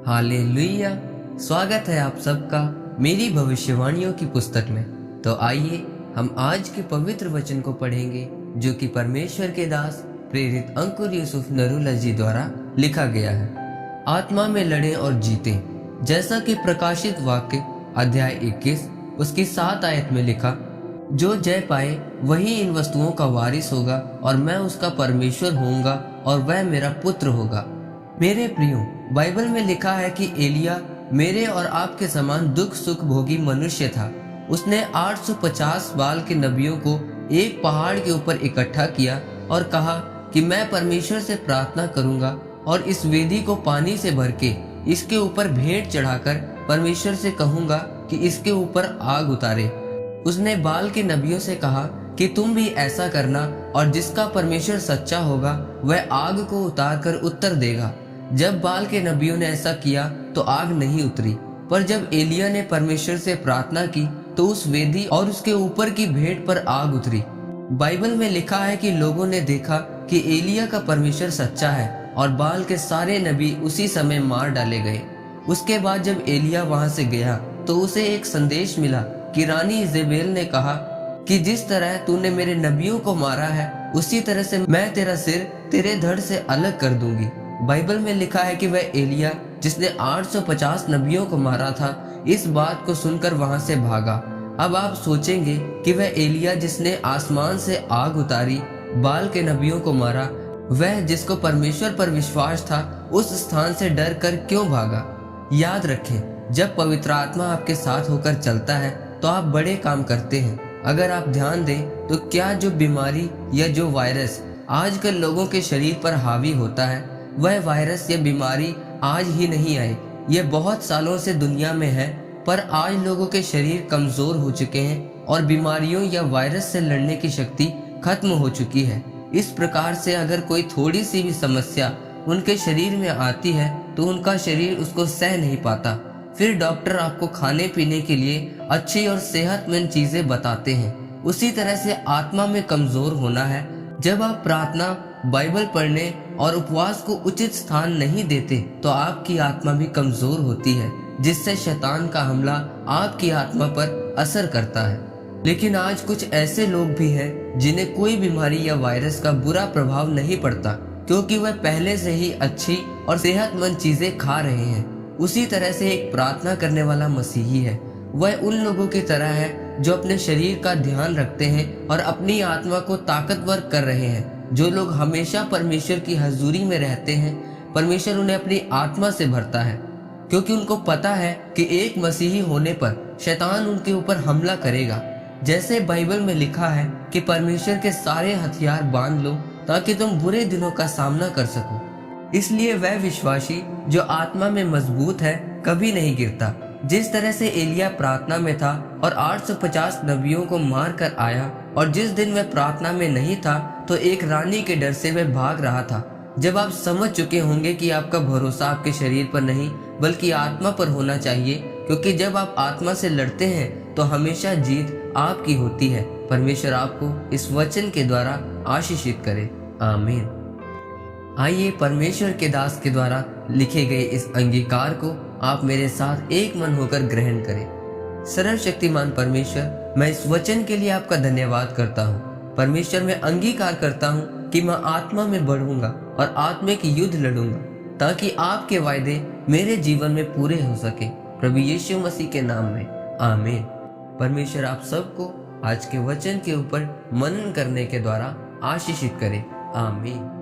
Hallelujah. स्वागत है आप सबका मेरी भविष्यवाणियों की पुस्तक में। तो आइए हम आज के पवित्र वचन को पढ़ेंगे जो कि परमेश्वर के दास प्रेरित अंकुर यूसुफ नरूला जी द्वारा लिखा गया है। आत्मा में लड़े और जीते, जैसा कि प्रकाशित वाक्य अध्याय 21 उसकी 7 आयत में लिखा, जो जय पाए वही इन वस्तुओं का वारिस होगा और मैं उसका परमेश्वर होऊंगा और वह मेरा पुत्र होगा। मेरे प्रियो, बाइबल में लिखा है कि एलिया मेरे और आपके समान दुख सुख भोगी मनुष्य था। उसने 850 बाल के नबियों को एक पहाड़ के ऊपर इकट्ठा किया और कहा कि मैं परमेश्वर से प्रार्थना करूंगा और इस वेदी को पानी से भर के इसके ऊपर भेंट चढ़ाकर परमेश्वर से कहूंगा कि इसके ऊपर आग उतारे। उसने बाल के नबियों से कहा कि तुम भी ऐसा करना और जिसका परमेश्वर सच्चा होगा वह आग को उतार कर उत्तर देगा। जब बाल के नबियों ने ऐसा किया तो आग नहीं उतरी, पर जब एलिया ने परमेश्वर से प्रार्थना की तो उस वेदी और उसके ऊपर की भेंट पर आग उतरी। बाइबल में लिखा है कि लोगों ने देखा कि एलिया का परमेश्वर सच्चा है और बाल के सारे नबी उसी समय मार डाले गए। उसके बाद जब एलिया वहां से गया तो उसे एक संदेश मिला कि रानी इजेबेल ने कहा कि जिस तरह तूने मेरे नबियों को मारा है उसी तरह से मैं तेरा सिर तेरे धड़ से अलग कर दूंगी। बाइबल में लिखा है कि वह एलिया जिसने 850 नबियों को मारा था इस बात को सुनकर वहां से भागा। अब आप सोचेंगे कि वह एलिया जिसने आसमान से आग उतारी, बाल के नबियों को मारा, वह जिसको परमेश्वर पर विश्वास था उस स्थान से डर कर क्यों भागा? याद रखें, जब पवित्र आत्मा आपके साथ होकर चलता है तो आप बड़े काम करते हैं। अगर आप ध्यान दें तो क्या जो बीमारी या जो वायरस आजकल लोगों के शरीर पर हावी होता है, वह वायरस या बीमारी आज ही नहीं आई, यह बहुत सालों से दुनिया में है। पर आज लोगों के शरीर कमजोर हो चुके हैं और बीमारियों या वायरस से लड़ने की शक्ति खत्म हो चुकी है। इस प्रकार से अगर कोई थोड़ी सी भी समस्या उनके शरीर में आती है तो उनका शरीर उसको सह नहीं पाता। फिर डॉक्टर आपको खाने पीने के लिए अच्छी और सेहतमंद चीजें बताते हैं। उसी तरह से आत्मा में कमजोर होना है। जब आप प्रार्थना, बाइबल पढ़ने और उपवास को उचित स्थान नहीं देते तो आपकी आत्मा भी कमजोर होती है, जिससे शैतान का हमला आपकी आत्मा पर असर करता है। लेकिन आज कुछ ऐसे लोग भी हैं जिन्हें कोई बीमारी या वायरस का बुरा प्रभाव नहीं पड़ता, क्योंकि वह पहले से ही अच्छी और सेहतमंद चीजें खा रहे हैं। उसी तरह से एक प्रार्थना करने वाला मसीही है, वह उन लोगों की तरह है जो अपने शरीर का ध्यान रखते हैं और अपनी आत्मा को ताकतवर कर रहे हैं। जो लोग हमेशा परमेश्वर की हजूरी में रहते हैं, परमेश्वर उन्हें अपनी आत्मा से भरता है, क्योंकि उनको पता है कि एक मसीही होने पर शैतान उनके ऊपर हमला करेगा। जैसे बाइबल में लिखा है कि परमेश्वर के सारे हथियार बांध लो ताकि तुम बुरे दिनों का सामना कर सको। इसलिए वह विश्वासी जो आत्मा में मजबूत है कभी नहीं गिरता। जिस तरह से एलिया प्रार्थना में था और 850 नबियों को मार कर आया, और जिस दिन वह प्रार्थना में नहीं था तो एक रानी के डर से वह भाग रहा था। जब आप समझ चुके होंगे कि आपका भरोसा आपके शरीर पर नहीं बल्कि आत्मा पर होना चाहिए, क्योंकि जब आप आत्मा से लड़ते हैं तो हमेशा जीत आपकी होती है। परमेश्वर आपको इस वचन के द्वारा आशीषित करे। आमीन। आइए परमेश्वर के दास के द्वारा लिखे गए इस अंगीकार को आप मेरे साथ एक मन होकर ग्रहण करें। सरल शक्तिमान परमेश्वर, मैं इस वचन के लिए आपका धन्यवाद करता हूँ। परमेश्वर, मैं अंगीकार करता हूँ कि मैं आत्मा में बढ़ूंगा और आत्मिक युद्ध लड़ूंगा ताकि आपके वायदे मेरे जीवन में पूरे हो सके। प्रभु यीशु मसीह के नाम में आमीन। परमेश्वर आप सबको आज के वचन के ऊपर मनन करने के द्वारा आशीषित करे। आमीन।